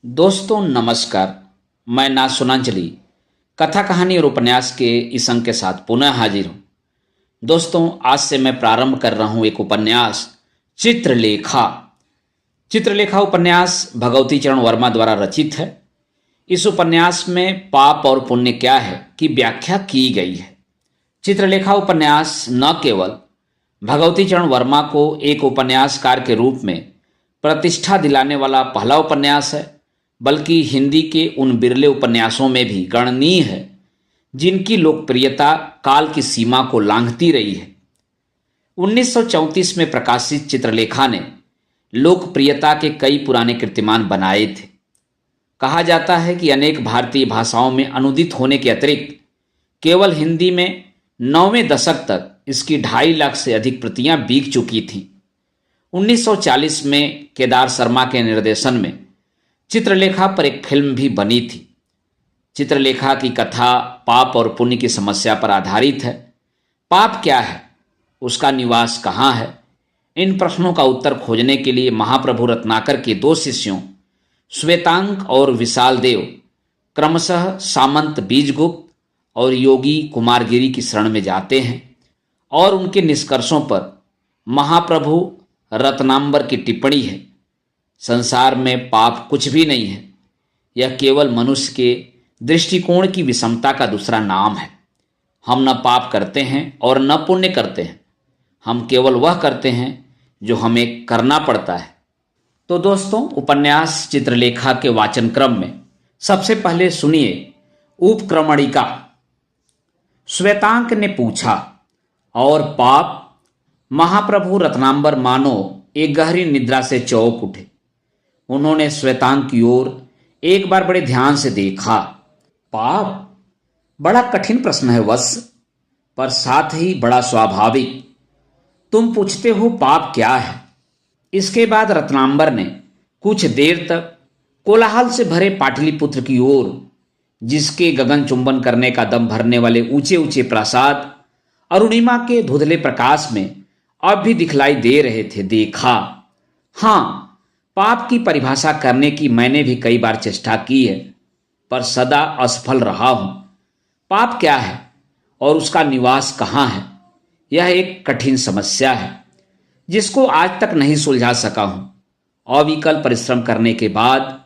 दोस्तों नमस्कार। मैं ना सुनांजलि कथा कहानी और उपन्यास के इस अंक के साथ पुनः हाजिर हूँ। दोस्तों आज से मैं प्रारंभ कर रहा हूँ एक उपन्यास चित्रलेखा। चित्रलेखा उपन्यास भगवती चरण वर्मा द्वारा रचित है। इस उपन्यास में पाप और पुण्य क्या है की व्याख्या की गई है। चित्रलेखा उपन्यास न केवल भगवती चरण वर्मा को एक उपन्यासकार के रूप में प्रतिष्ठा दिलाने वाला पहला उपन्यास है, बल्कि हिंदी के उन बिरले उपन्यासों में भी गणनीय है जिनकी लोकप्रियता काल की सीमा को लांघती रही है। 1934 में प्रकाशित चित्रलेखा ने लोकप्रियता के कई पुराने कीर्तिमान बनाए थे। कहा जाता है कि अनेक भारतीय भाषाओं में अनुदित होने के अतिरिक्त केवल हिंदी में 9वें दशक तक इसकी 2.5 लाख से अधिक प्रतियां बिक चुकी थीं। 1940 में केदार शर्मा के निर्देशन में चित्रलेखा पर एक फिल्म भी बनी थी। चित्रलेखा की कथा पाप और पुण्य की समस्या पर आधारित है। पाप क्या है, उसका निवास कहाँ है, इन प्रश्नों का उत्तर खोजने के लिए महाप्रभु रत्नाकर के 2 शिष्यों श्वेतांक और विशाल देव क्रमशः सामंत बीजगुप्त और योगी कुमारगिरी की शरण में जाते हैं और उनके निष्कर्षों पर महाप्रभु रत्नांबर की टिप्पणी है, संसार में पाप कुछ भी नहीं है, यह केवल मनुष्य के दृष्टिकोण की विषमता का दूसरा नाम है। हम न पाप करते हैं और न पुण्य करते हैं, हम केवल वह करते हैं जो हमें करना पड़ता है। तो दोस्तों उपन्यास चित्रलेखा के वाचन क्रम में सबसे पहले सुनिए उपक्रमणिका। श्वेतांक ने पूछा, और पाप? महाप्रभु रत्नांबर मानो एक गहरी निद्रा से चौंक उठे। उन्होंने श्वेतांक की ओर एक बार बड़े ध्यान से देखा। पाप? बड़ा कठिन प्रश्न है वत्स, पर साथ ही बड़ा स्वाभाविक। तुम पूछते हो पाप क्या है। इसके बाद रत्नांबर ने कुछ देर तक कोलाहल से भरे पाटलिपुत्र की ओर, जिसके गगन चुंबन करने का दम भरने वाले ऊंचे ऊंचे प्रासाद अरुणिमा के धुंधले प्रकाश में अब भी दिखलाई दे रहे थे, देखा। हाँ, पाप की परिभाषा करने की मैंने भी कई बार चेष्टा की है, पर सदा असफल रहा हूं। पाप क्या है और उसका निवास कहाँ है, यह एक कठिन समस्या है जिसको आज तक नहीं सुलझा सका हूं। अविकल परिश्रम करने के बाद,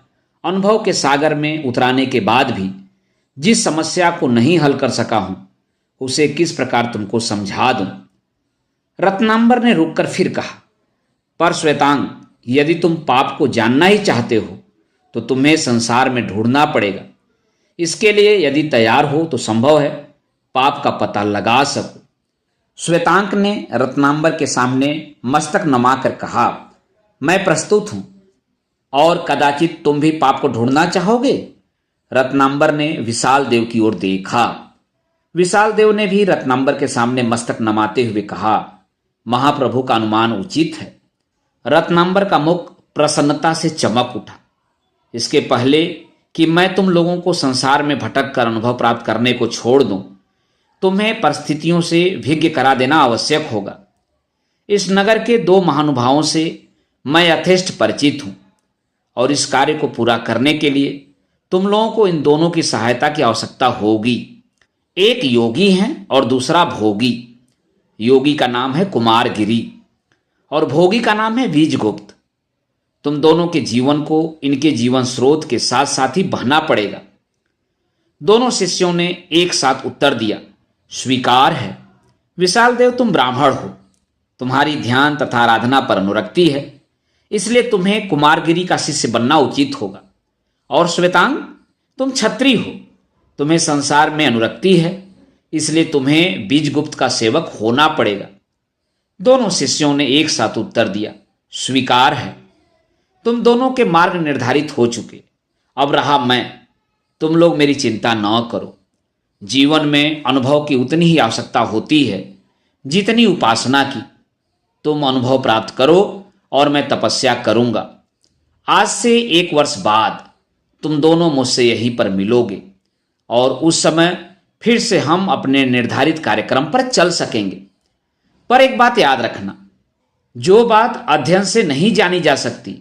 अनुभव के सागर में उतराने के बाद भी जिस समस्या को नहीं हल कर सका हूं, उसे किस प्रकार तुमको समझा दूं। रत्नांबर ने रुककर फिर कहा, पर श्वेतांग, यदि तुम पाप को जानना ही चाहते हो तो तुम्हें संसार में ढूंढना पड़ेगा। इसके लिए यदि तैयार हो तो संभव है पाप का पता लगा सको। श्वेतांक ने रत्नांबर के सामने मस्तक नमाकर कहा, मैं प्रस्तुत हूं, और कदाचित तुम भी पाप को ढूंढना चाहोगे। रत्नांबर ने विशाल देव की ओर देखा। विशाल देव ने भी रत्नांबर के सामने मस्तक नमाते हुए कहा, महाप्रभु का अनुमान उचित है। रत्नांबर का मुख प्रसन्नता से चमक उठा। इसके पहले कि मैं तुम लोगों को संसार में भटक कर अनुभव प्राप्त करने को छोड़ दूं, तुम्हें परिस्थितियों से विज्ञ करा देना आवश्यक होगा। इस नगर के 2 महानुभावों से मैं यथेष्ट परिचित हूं, और इस कार्य को पूरा करने के लिए तुम लोगों को इन दोनों की सहायता की आवश्यकता होगी। एक योगी है और दूसरा भोगी। योगी का नाम है कुमारगिरी और भोगी का नाम है बीजगुप्त। तुम दोनों के जीवन को इनके जीवन स्रोत के साथ साथ ही बहना पड़ेगा। दोनों शिष्यों ने एक साथ उत्तर दिया, स्वीकार है। विशाल देव, तुम ब्राह्मण हो, तुम्हारी ध्यान तथा आराधना पर अनुरक्ति है, इसलिए तुम्हें कुमारगिरी का शिष्य बनना उचित होगा। और श्वेतांग, तुम क्षत्रिय हो, तुम्हें संसार में अनुरक्ति है, इसलिए तुम्हें बीजगुप्त का सेवक होना पड़ेगा। दोनों शिष्यों ने एक साथ उत्तर दिया, स्वीकार है। तुम दोनों के मार्ग निर्धारित हो चुके, अब रहा मैं। तुम लोग मेरी चिंता न करो। जीवन में अनुभव की उतनी ही आवश्यकता होती है जितनी उपासना की। तुम अनुभव प्राप्त करो और मैं तपस्या करूंगा। आज से 1 वर्ष बाद तुम दोनों मुझसे यहीं पर मिलोगे, और उस समय फिर से हम अपने निर्धारित कार्यक्रम पर चल सकेंगे। पर एक बात याद रखना, जो बात अध्ययन से नहीं जानी जा सकती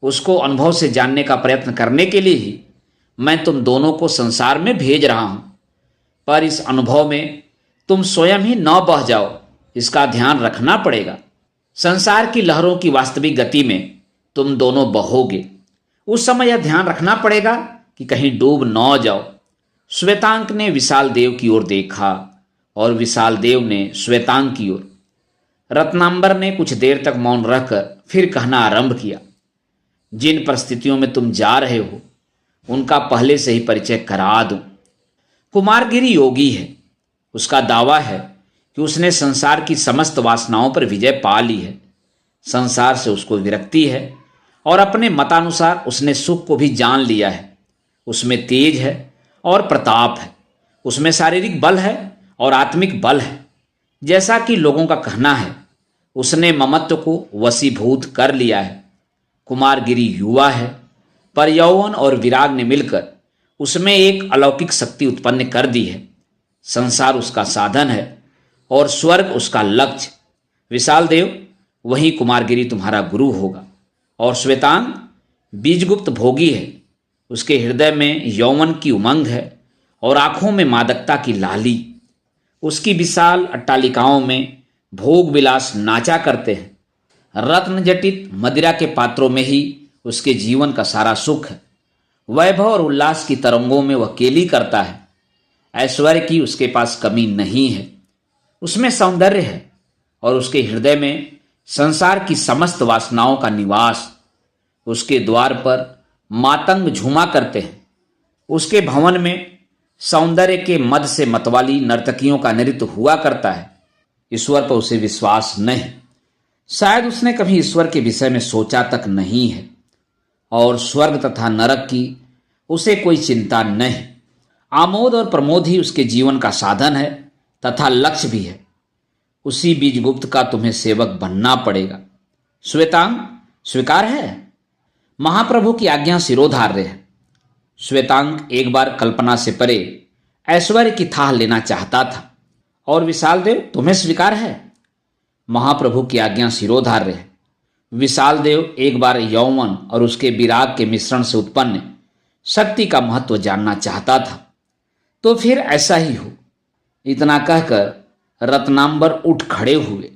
उसको अनुभव से जानने का प्रयत्न करने के लिए ही मैं तुम दोनों को संसार में भेज रहा हूं। पर इस अनुभव में तुम स्वयं ही न बह जाओ, इसका ध्यान रखना पड़ेगा। संसार की लहरों की वास्तविक गति में तुम दोनों बहोगे। उस समय यह ध्यान रखना पड़ेगा कि कहीं डूब न जाओ। श्वेतांक ने विशाल देव की ओर देखा और विशाल देव ने श्वेतांक की ओर। रत्नांबर ने कुछ देर तक मौन रहकर फिर कहना आरंभ किया। जिन परिस्थितियों में तुम जा रहे हो उनका पहले से ही परिचय करा दूं। कुमारगिरी योगी है। उसका दावा है कि उसने संसार की समस्त वासनाओं पर विजय पा ली है। संसार से उसको विरक्ति है और अपने मतानुसार उसने सुख को भी जान लिया है। उसमें तेज है और प्रताप है। उसमें शारीरिक बल है और आत्मिक बल है। जैसा कि लोगों का कहना है, उसने ममत्व को वशीभूत कर लिया है। कुमारगिरी युवा है, पर यौवन और विराग ने मिलकर उसमें एक अलौकिक शक्ति उत्पन्न कर दी है। संसार उसका साधन है और स्वर्ग उसका लक्ष्य। विशाल देव, वही कुमारगिरी तुम्हारा गुरु होगा। और श्वेतांग बीजगुप्त भोगी है। उसके हृदय में यौवन की उमंग है और आंखों में मादकता की लाली। उसकी विशाल अट्टालिकाओं में भोग विलास नाचा करते हैं। रत्न जटित मदिरा के पात्रों में ही उसके जीवन का सारा सुख है। वैभव और उल्लास की तरंगों में वह केली करता है। ऐश्वर्य की उसके पास कमी नहीं है। उसमें सौंदर्य है और उसके हृदय में संसार की समस्त वासनाओं का निवास। उसके द्वार पर मातंग झूमा करते हैं। उसके भवन में सौंदर्य के मद से मतवाली नर्तकियों का नृत्य हुआ करता है। ईश्वर पर उसे विश्वास नहीं। शायद उसने कभी ईश्वर के विषय में सोचा तक नहीं है और स्वर्ग तथा नरक की उसे कोई चिंता नहीं। आमोद और प्रमोद ही उसके जीवन का साधन है तथा लक्ष्य भी है। उसी बीजगुप्त का तुम्हें सेवक बनना पड़ेगा। श्वेतांग, स्वीकार है? महाप्रभु की आज्ञा शिरोधार्य है। श्वेतांग एक बार कल्पना से परे ऐश्वर्य की थाह लेना चाहता था। और विशाल देव, तुम्हें स्वीकार है? महाप्रभु की आज्ञा शिरोधार्य है। विशाल देव एक बार यौवन और उसके विराग के मिश्रण से उत्पन्न शक्ति का महत्व जानना चाहता था। तो फिर ऐसा ही हो। इतना कहकर रत्नांबर उठ खड़े हुए।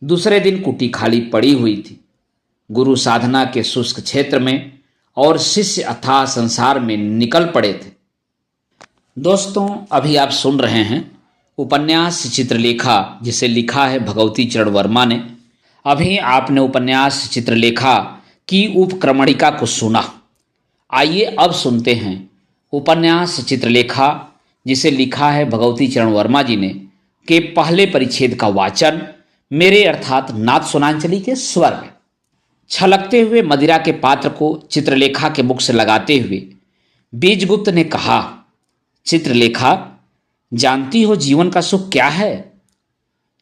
दूसरे दिन कुटी खाली पड़ी हुई थी। गुरु साधना के शुष्क क्षेत्र में और शिष्य अथाह संसार में निकल पड़े थे। दोस्तों, अभी आप सुन रहे हैं उपन्यास चित्रलेखा, जिसे लिखा है भगवती चरण वर्मा ने। अभी आपने उपन्यास चित्रलेखा की उपक्रमणिका को सुना। आइए अब सुनते हैं उपन्यास चित्रलेखा, जिसे लिखा है भगवती चरण वर्मा जी ने, के पहले परिच्छेद का वाचन मेरे अर्थात नाथ सोनांचली के स्वर में। छलकते हुए मदिरा के पात्र को चित्रलेखा के मुख से लगाते हुए बीजगुप्त ने कहा, चित्रलेखा, जानती हो जीवन का सुख क्या है?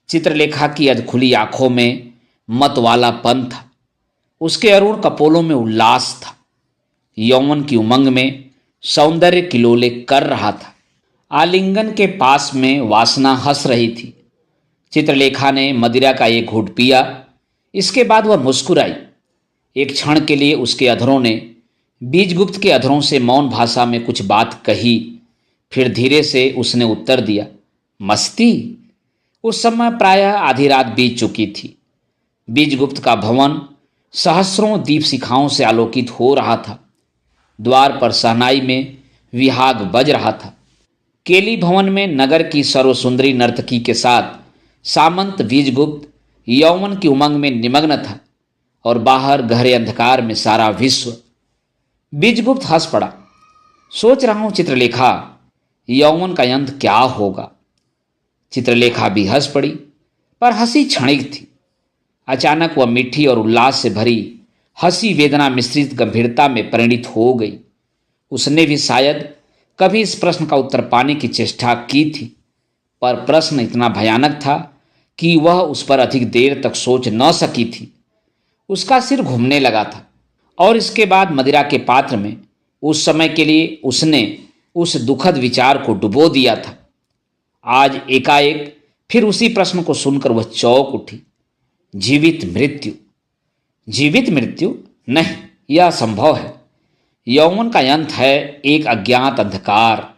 चित्रलेखा की अधखुली आंखों में मतवालापन था। उसके अरुण कपोलों में उल्लास था। यौवन की उमंग में सौंदर्य किलोले कर रहा था। आलिंगन के पास में वासना हंस रही थी। चित्रलेखा ने मदिरा का एक घूंट पिया। इसके बाद वह मुस्कुराई। एक क्षण के लिए उसके अधरों ने बीजगुप्त के अधरों से मौन भाषा में कुछ बात कही। फिर धीरे से उसने उत्तर दिया, मस्ती। उस समय प्रायः आधी रात बीत चुकी थी। बीजगुप्त का भवन सहस्रों दीप शिखाओं से आलोकित हो रहा था। द्वार पर शहनाई में विहाग बज रहा था। केली भवन में नगर की सर्वसुंदरी नर्तकी के साथ सामंत बीजगुप्त यौवन की उमंग में निमग्न था और बाहर गहरे अंधकार में सारा विश्व। बीजगुप्त हंस पड़ा। सोच रहा हूं चित्रलेखा, यौवन का अंत क्या होगा? चित्रलेखा भी हंस पड़ी, पर हंसी क्षणिक थी। अचानक वह मीठी और उल्लास से भरी हंसी वेदना मिश्रित गंभीरता में परिणित हो गई। उसने भी शायद कभी इस प्रश्न का उत्तर पाने की चेष्टा की थी, पर प्रश्न इतना भयानक था कि वह उस पर अधिक देर तक सोच न सकी थी। उसका सिर घूमने लगा था और इसके बाद मदिरा के पात्र में उस समय के लिए उसने उस दुखद विचार को डुबो दिया था। आज एकाएक फिर उसी प्रश्न को सुनकर वह चौंक उठी। जीवित मृत्यु? जीवित मृत्यु नहीं, यह असंभव है। यौवन का अंत है एक अज्ञात अंधकार,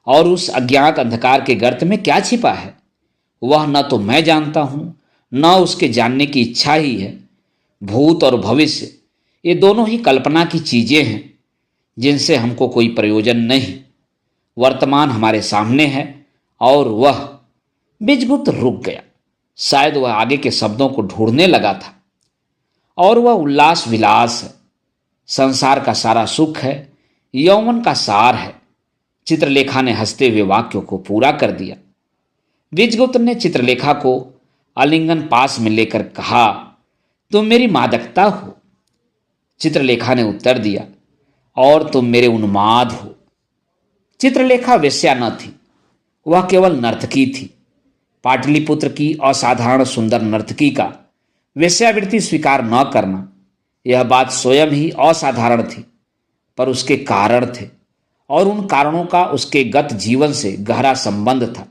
और उस अज्ञात अंधकार के गर्त में क्या छिपा है वह न तो मैं जानता हूं, न उसके जानने की इच्छा ही है। भूत और भविष्य ये दोनों ही कल्पना की चीजें हैं जिनसे हमको कोई प्रयोजन नहीं। वर्तमान हमारे सामने है और वह। बीजगुप्त रुक गया। शायद वह आगे के शब्दों को ढूंढने लगा था। और वह उल्लास विलास है, संसार का सारा सुख है, यौवन का सार है। चित्रलेखा ने हंसते हुए वाक्यों को पूरा कर दिया। बीजगुप्त ने चित्रलेखा को आलिंगन पास में लेकर कहा, तुम मेरी मादकता हो। चित्रलेखा ने उत्तर दिया, और तुम मेरे उन्माद हो। चित्रलेखा वेश्या न थी, वह केवल नर्तकी थी। पाटलिपुत्र की असाधारण सुंदर नर्तकी का वेश्यावृत्ति स्वीकार न करना, यह बात स्वयं ही असाधारण थी, पर उसके कारण थे, और उन कारणों का उसके गत जीवन से गहरा संबंध था।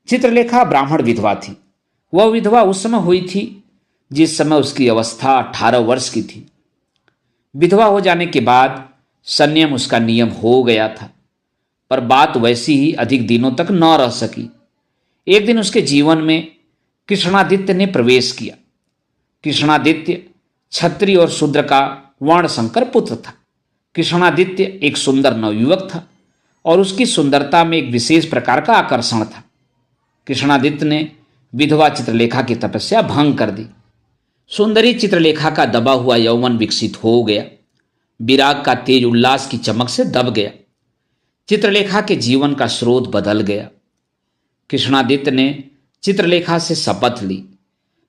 चित्रलेखा ब्राह्मण विधवा थी। वह विधवा उस समय हुई थी जिस समय उसकी अवस्था 18 वर्ष की थी। विधवा हो जाने के बाद संयम उसका नियम हो गया था, पर बात वैसी ही अधिक दिनों तक न रह सकी। एक दिन उसके जीवन में कृष्णादित्य ने प्रवेश किया। कृष्णादित्य क्षत्रिय और शूद्र का वर्ण संकर पुत्र था। कृष्णादित्य एक सुंदर नवयुवक था और उसकी सुंदरता में एक विशेष प्रकार का आकर्षण था। कृष्णादित्य ने विधवा चित्रलेखा की तपस्या भंग कर दी। सुंदरी चित्रलेखा का दबा हुआ यौवन विकसित हो गया, विराग का तेज उल्लास की चमक से दब गया। चित्रलेखा के जीवन का स्रोत बदल गया। कृष्णादित्य ने चित्रलेखा से शपथ ली,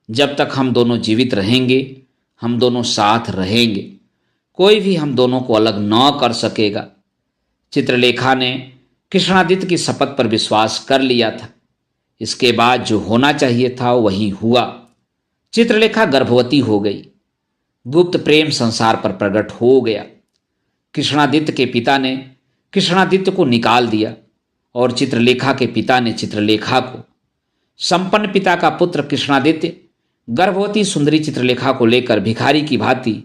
जब तक हम दोनों जीवित रहेंगे हम दोनों साथ रहेंगे, कोई भी हम दोनों को अलग न कर सकेगा। चित्रलेखा ने कृष्णादित्य की शपथ पर विश्वास कर लिया था। इसके बाद जो होना चाहिए था वही हुआ। चित्रलेखा गर्भवती हो गई। गुप्त प्रेम संसार पर प्रकट हो गया। कृष्णादित्य के पिता ने कृष्णादित्य को निकाल दिया और चित्रलेखा के पिता ने चित्रलेखा को। संपन्न पिता का पुत्र कृष्णादित्य गर्भवती सुंदरी चित्रलेखा को लेकर भिखारी की भांति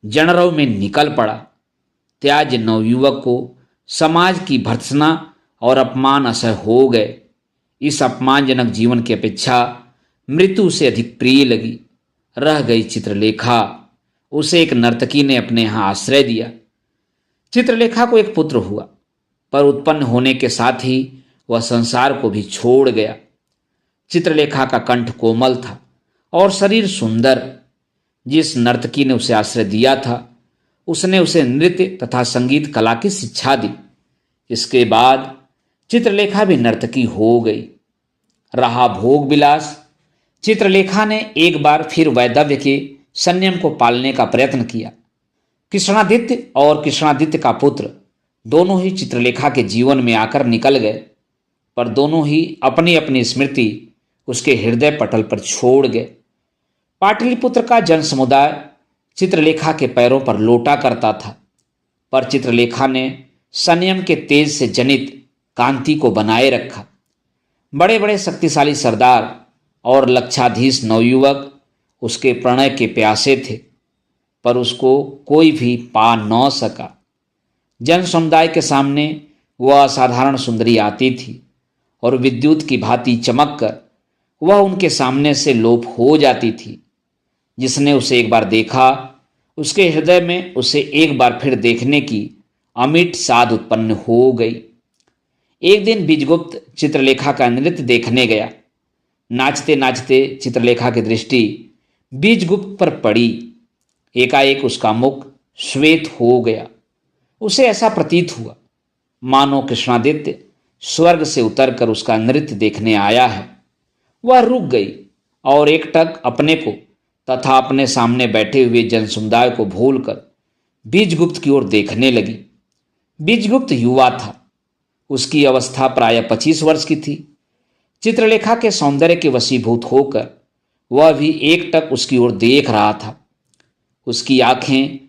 जनरव में निकल पड़ा। त्याज नवयुवक को समाज की भर्त्सना और अपमान असह्य हो गए। इस अपमानजनक जीवन की अपेक्षा मृत्यु से अधिक प्रिय लगी। रह गई चित्रलेखा। उसे एक नर्तकी ने अपने यहाँ आश्रय दिया। चित्रलेखा को एक पुत्र हुआ, पर उत्पन्न होने के साथ ही वह संसार को भी छोड़ गया। चित्रलेखा का कंठ कोमल था और शरीर सुंदर। जिस नर्तकी ने उसे आश्रय दिया था उसने उसे नृत्य तथा संगीत कला की शिक्षा दी। इसके बाद चित्रलेखा भी नर्तकी हो गई। रहा भोग विलास। चित्रलेखा ने एक बार फिर वैधव्य के संयम को पालने का प्रयत्न किया। कृष्णादित्य और कृष्णादित्य का पुत्र दोनों ही चित्रलेखा के जीवन में आकर निकल गए, पर दोनों ही अपनी अपनी स्मृति उसके हृदय पटल पर छोड़ गए। पाटलिपुत्र का जन समुदाय चित्रलेखा के पैरों पर लोटा करता था, पर चित्रलेखा ने संयम के तेज से जनित कांति को बनाए रखा। बड़े बड़े शक्तिशाली सरदार और लक्षाधीश नवयुवक उसके प्रणय के प्यासे थे, पर उसको कोई भी पा न सका। जन समुदाय के सामने वह असाधारण सुंदरी आती थी और विद्युत की भांति चमक कर वह उनके सामने से लोप हो जाती थी। जिसने उसे एक बार देखा उसके हृदय में उसे एक बार फिर देखने की अमिट साध उत्पन्न हो गई। एक दिन बीजगुप्त चित्रलेखा का नृत्य देखने गया। नाचते नाचते चित्रलेखा की दृष्टि बीजगुप्त पर पड़ी। एकाएक उसका मुख श्वेत हो गया। उसे ऐसा प्रतीत हुआ मानो कृष्णादित्य स्वर्ग से उतरकर उसका नृत्य देखने आया है। वह रुक गई और एकटक अपने को तथा अपने सामने बैठे हुए जनसमुदाय को भूलकर बीजगुप्त की ओर देखने लगी। बीजगुप्त युवा था। उसकी अवस्था प्राय 25 वर्ष की थी। चित्रलेखा के सौंदर्य के वशीभूत होकर वह भी एकटक उसकी ओर देख रहा था। उसकी आंखें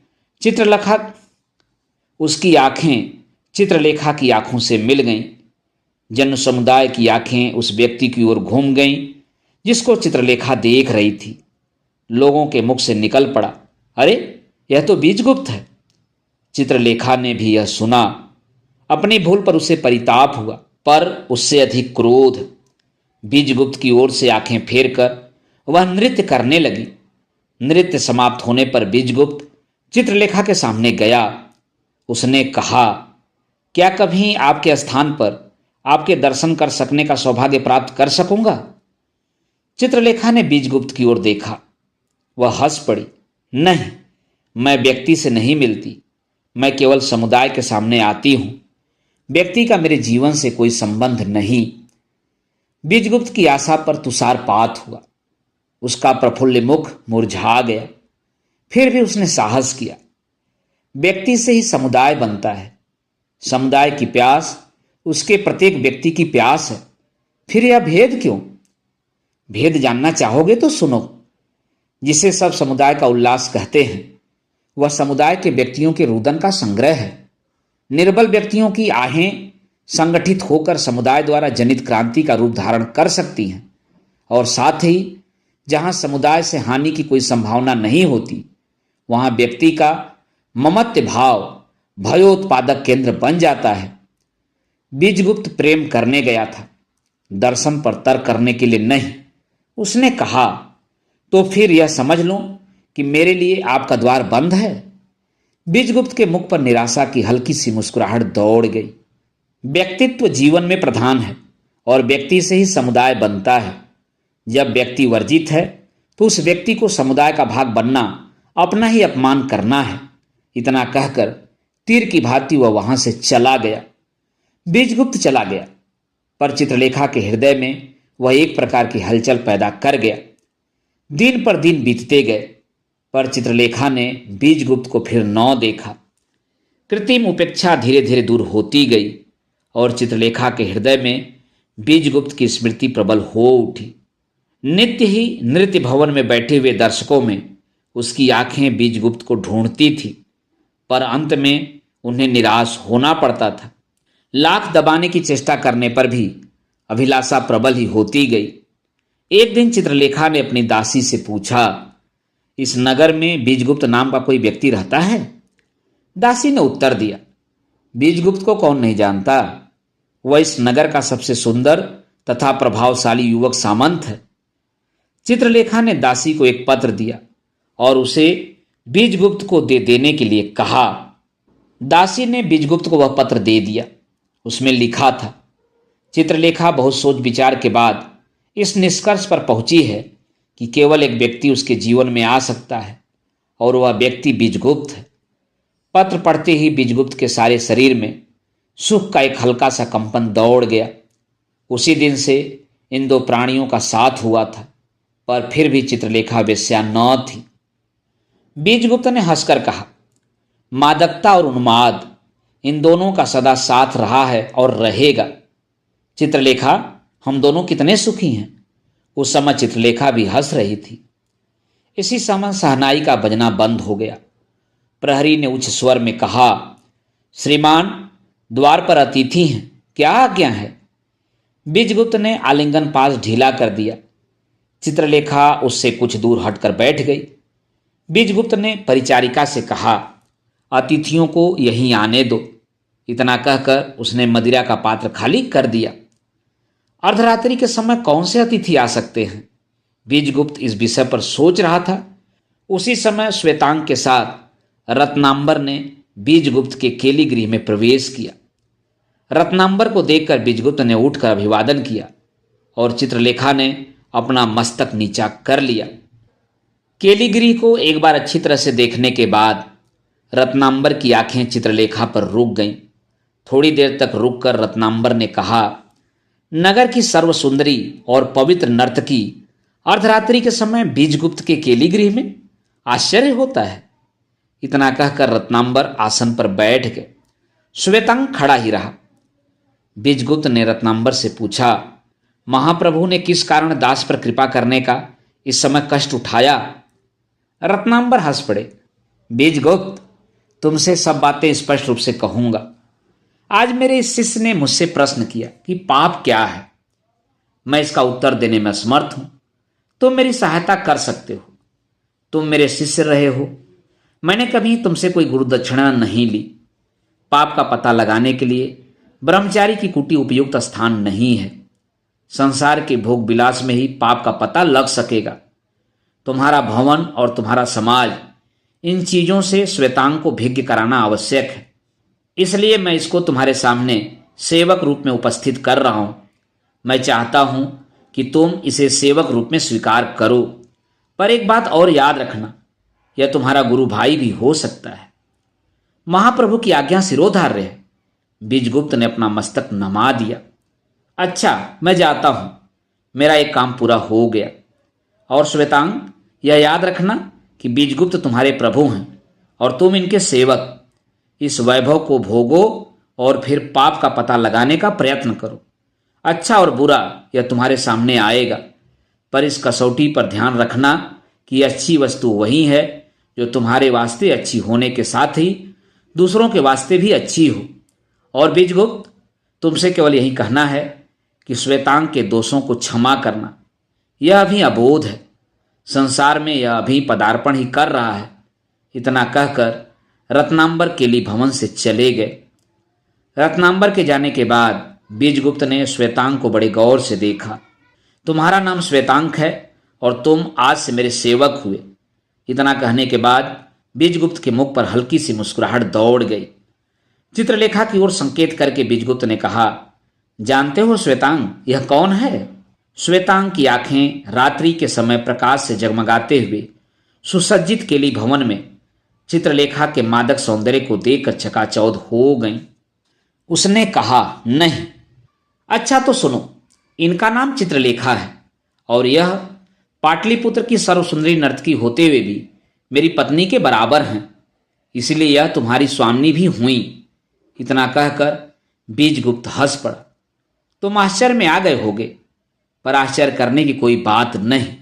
चित्रलेखा की आंखों से मिल गईं। जन समुदाय की आंखें उस व्यक्ति की ओर घूम गईं जिसको चित्रलेखा देख रही थी। लोगों के मुख से निकल पड़ा, अरे यह तो बीजगुप्त है। चित्रलेखा ने भी यह सुना। अपनी भूल पर उसे परिताप हुआ, पर उससे अधिक क्रोध। बीजगुप्त की ओर से आंखें फेरकर वह नृत्य करने लगी। नृत्य समाप्त होने पर बीजगुप्त चित्रलेखा के सामने गया। उसने कहा, क्या कभी आपके स्थान पर आपके दर्शन कर सकने का सौभाग्य प्राप्त कर सकूंगा? चित्रलेखा ने बीजगुप्त की ओर देखा। वह हंस पड़ी। नहीं, मैं व्यक्ति से नहीं मिलती, मैं केवल समुदाय के सामने आती हूं। व्यक्ति का मेरे जीवन से कोई संबंध नहीं। बीजगुप्त की आशा पर तुषारपात हुआ। उसका प्रफुल्ल मुख मुरझा गया। फिर भी उसने साहस किया। व्यक्ति से ही समुदाय बनता है। समुदाय की प्यास उसके प्रत्येक व्यक्ति की प्यास है। फिर यह भेद क्यों? भेद जानना चाहोगे तो सुनो। जिसे सब समुदाय का उल्लास कहते हैं, वह समुदाय के व्यक्तियों के रुदन का संग्रह है। निर्बल व्यक्तियों की आहें संगठित होकर समुदाय द्वारा जनित क्रांति का रूप धारण कर सकती हैं। और साथ ही जहां समुदाय से हानि की कोई संभावना नहीं होती, वहां व्यक्ति का ममत्व भाव भयोत्पादक केंद्र बन जाता है। बीजगुप्त प्रेम करने गया था, दर्शन पर तर्क करने के लिए नहीं। उसने कहा, तो फिर यह समझ लो कि मेरे लिए आपका द्वार बंद है। बीजगुप्त के मुख पर निराशा की हल्की सी मुस्कुराहट दौड़ गई। व्यक्तित्व जीवन में प्रधान है और व्यक्ति से ही समुदाय बनता है। जब व्यक्ति वर्जित है तो उस व्यक्ति को समुदाय का भाग बनना अपना ही अपमान करना है। इतना कहकर तीर की भांति वह वहां से चला गया। बीजगुप्त चला गया, पर चित्रलेखा के हृदय में वह एक प्रकार की हलचल पैदा कर गया। दिन पर दिन बीतते गए, पर चित्रलेखा ने बीजगुप्त को फिर न देखा। कृत्रिम उपेक्षा धीरे धीरे दूर होती गई और चित्रलेखा के हृदय में बीजगुप्त की स्मृति प्रबल हो उठी। नित्य ही नृत्य भवन में बैठे हुए दर्शकों में उसकी आंखें बीजगुप्त को ढूंढती थी, पर अंत में उन्हें निराश होना पड़ता था। लाख दबाने की चेष्टा करने पर भी अभिलाषा प्रबल ही होती गई। एक दिन चित्रलेखा ने अपनी दासी से पूछा, इस नगर में बीजगुप्त नाम का कोई व्यक्ति रहता है? दासी ने उत्तर दिया, बीजगुप्त को कौन नहीं जानता? वह इस नगर का सबसे सुंदर तथा प्रभावशाली युवक सामंत है। चित्रलेखा ने दासी को एक पत्र दिया और उसे बीजगुप्त को दे देने के लिए कहा। दासी ने बीजगुप्त को वह पत्र दे दिया। उसमें लिखा था, चित्रलेखा बहुत सोच विचार के बाद इस निष्कर्ष पर पहुंची है कि केवल एक व्यक्ति उसके जीवन में आ सकता है और वह व्यक्ति बीजगुप्त है। पत्र पढ़ते ही बीजगुप्त के सारे शरीर में सुख का एक हल्का सा कंपन दौड़ गया। उसी दिन से इन दो प्राणियों का साथ हुआ था, पर फिर भी चित्रलेखा वेश्या न थी। बीजगुप्त ने हंसकर कहा, मादकता और उन्माद इन दोनों का सदा साथ रहा है और रहेगा। चित्रलेखा, हम दोनों कितने सुखी हैं। उस समय चित्रलेखा भी हंस रही थी। इसी समय शहनाई का बजना बंद हो गया। प्रहरी ने उच्च स्वर में कहा, श्रीमान, द्वार पर अतिथि हैं, क्या आज्ञा है? बीजगुप्त ने आलिंगन पास ढीला कर दिया। चित्रलेखा उससे कुछ दूर हटकर बैठ गई। बीजगुप्त ने परिचारिका से कहा, अतिथियों को यहीं आने दो। इतना कहकर उसने मदिरा का पात्र खाली कर दिया। अर्धरात्रि के समय कौन से अतिथि आ सकते हैं? बीजगुप्त इस विषय पर सोच रहा था। उसी समय श्वेतांग के साथ रत्नांबर ने बीजगुप्त के केली गृह में प्रवेश किया। रत्नांबर को देखकर बीजगुप्त ने उठकर अभिवादन किया और चित्रलेखा ने अपना मस्तक नीचा कर लिया। केली गृह को एक बार अच्छी तरह से देखने के बाद रत्नांबर की आंखें चित्रलेखा पर रुक गईं। थोड़ी देर तक रुककर रत्नांबर ने कहा, नगर की सर्वसुंदरी और पवित्र नर्तकी अर्धरात्रि के समय बीजगुप्त के केली गृह में? आश्चर्य होता है। इतना कहकर रत्नांबर आसन पर बैठ गए। श्वेतांग खड़ा ही रहा। बीजगुप्त ने रत्नांबर से पूछा, महाप्रभु ने किस कारण दास पर कृपा करने का इस समय कष्ट उठाया? रत्नांबर हंस पड़े। बीजगुप्त, तुमसे सब बातें स्पष्ट रूप से कहूंगा। आज मेरे इस शिष्य ने मुझसे प्रश्न किया कि पाप क्या है। मैं इसका उत्तर देने में असमर्थ हूं। तुम मेरी सहायता कर सकते हो। तुम मेरे शिष्य रहे हो। मैंने कभी तुमसे कोई गुरु दक्षिणा नहीं ली। पाप का पता लगाने के लिए ब्रह्मचारी की कुटी उपयुक्त स्थान नहीं है। संसार के भोग विलास में ही पाप का पता लग सकेगा। तुम्हारा भवन और तुम्हारा समाज, इन चीजों से श्वेतांग को भिज्ञ कराना आवश्यक है। इसलिए मैं इसको तुम्हारे सामने सेवक रूप में उपस्थित कर रहा हूं। मैं चाहता हूं कि तुम इसे सेवक रूप में स्वीकार करो। पर एक बात और याद रखना, यह तुम्हारा गुरु भाई भी हो सकता है। महाप्रभु की आज्ञा सिरोधार्य है। बीजगुप्त ने अपना मस्तक नमा दिया। अच्छा, मैं जाता हूं, मेरा एक काम पूरा हो गया। और श्वेतांग, यह याद रखना कि बीजगुप्त तुम्हारे प्रभु हैं और तुम इनके सेवक। इस वैभव को भोगो और फिर पाप का पता लगाने का प्रयत्न करो। अच्छा और बुरा यह तुम्हारे सामने आएगा, पर इस कसौटी पर ध्यान रखना कि अच्छी वस्तु वही है जो तुम्हारे वास्ते अच्छी होने के साथ ही दूसरों के वास्ते भी अच्छी हो। और बीजगुप्त, तुमसे केवल यही कहना है कि श्वेतांग के दोषों को क्षमा करना। यह अभी अबोध है, संसार में यह अभी पदार्पण ही कर रहा है। इतना कहकर रत्नांबर केली भवन से चले गए। रत्नांबर के जाने के बाद बीजगुप्त ने श्वेतांग को बड़े गौर से देखा। तुम्हारा नाम श्वेतांक है और तुम आज से मेरे सेवक हुए। इतना कहने के बाद बीजगुप्त के मुख पर हल्की सी मुस्कुराहट दौड़ गई। चित्रलेखा की ओर संकेत करके बीजगुप्त ने कहा, जानते हो श्वेतांग, यह कौन है? श्वेतांग की आंखें रात्रि के समय प्रकाश से जगमगाते हुए सुसज्जित केली भवन में चित्रलेखा के मादक सौंदर्य को देखकर चकाचौंध हो गईं। उसने कहा, नहीं। अच्छा तो सुनो, इनका नाम चित्रलेखा है और यह पाटलिपुत्र की सर्वसुंदरी नर्तकी होते हुए भी मेरी पत्नी के बराबर हैं, इसलिए यह तुम्हारी स्वामिनी भी हुई। इतना कहकर बीजगुप्त हंस पड़ा। तुम आश्चर्य में आ गए होगे, पर आश्चर्य करने की कोई बात नहीं।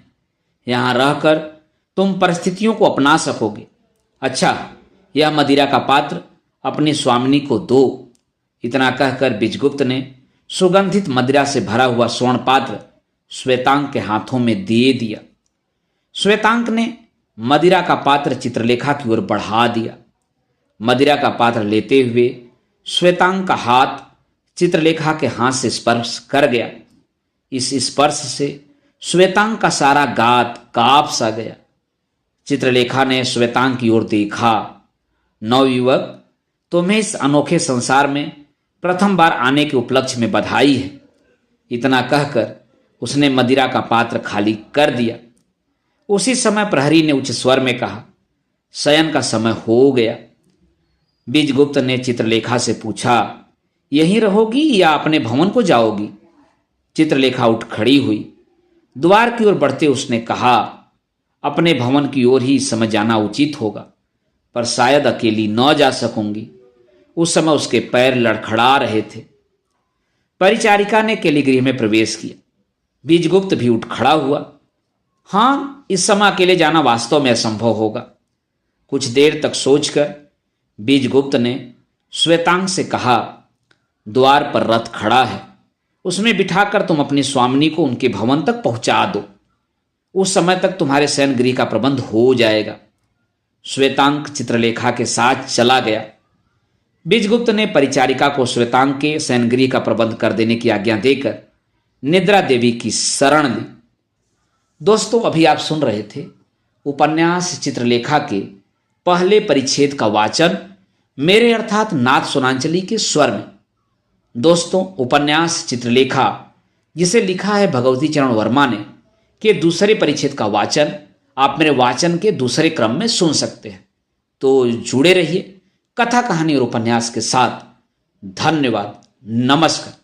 यहां रहकर तुम परिस्थितियों को अपना सकोगे। अच्छा, यह मदिरा का पात्र अपनी स्वामिनी को दो। इतना कहकर बीजगुप्त ने सुगंधित मदिरा से भरा हुआ स्वर्ण पात्र श्वेतांग के हाथों में दे दिया। श्वेतांग ने मदिरा का पात्र चित्रलेखा की ओर बढ़ा दिया। मदिरा का पात्र लेते हुए श्वेतांग का हाथ चित्रलेखा के हाथ से स्पर्श कर गया। इस स्पर्श से श्वेतांग का सारा गात कांप सा गया। चित्रलेखा ने श्वेतांग की ओर देखा। नवयुवक, तुम्हें इस अनोखे संसार में प्रथम बार आने के उपलक्ष्य में बधाई है। इतना कहकर उसने मदिरा का पात्र खाली कर दिया। उसी समय प्रहरी ने उच्च स्वर में कहा, शयन का समय हो गया। बीजगुप्त ने चित्रलेखा से पूछा, यहीं रहोगी या अपने भवन को जाओगी? चित्रलेखा उठ खड़ी हुई। द्वार की ओर बढ़ते उसने कहा, अपने भवन की ओर ही इस समय जाना उचित होगा, पर शायद अकेली न जा सकूंगी। उस समय उसके पैर लड़खड़ा रहे थे। परिचारिका ने केलीगृह में प्रवेश किया। बीजगुप्त भी उठ खड़ा हुआ। हाँ, इस समय अकेले जाना वास्तव में असंभव होगा। कुछ देर तक सोचकर बीजगुप्त ने श्वेतांग से कहा, द्वार पर रथ खड़ा है, उसमें बिठाकर तुम अपनी स्वामिनी को उनके भवन तक पहुंचा दो। उस समय तक तुम्हारे शयन गृह का प्रबंध हो जाएगा। श्वेतांग चित्रलेखा के साथ चला गया। बीजगुप्त ने परिचारिका को श्वेतांग के शयन गृह का प्रबंध कर देने की आज्ञा देकर निद्रा देवी की शरण ली। दोस्तों, अभी आप सुन रहे थे उपन्यास चित्रलेखा के पहले परिच्छेद का वाचन मेरे अर्थात नाथ सोनांचली के स्वर में। दोस्तों, उपन्यास चित्रलेखा जिसे लिखा है भगवती चरण वर्मा ने, के दूसरे परिच्छेद का वाचन आप मेरे वाचन के दूसरे क्रम में सुन सकते हैं। तो जुड़े रहिए कथा, कहानी और उपन्यास के साथ। धन्यवाद। नमस्कार।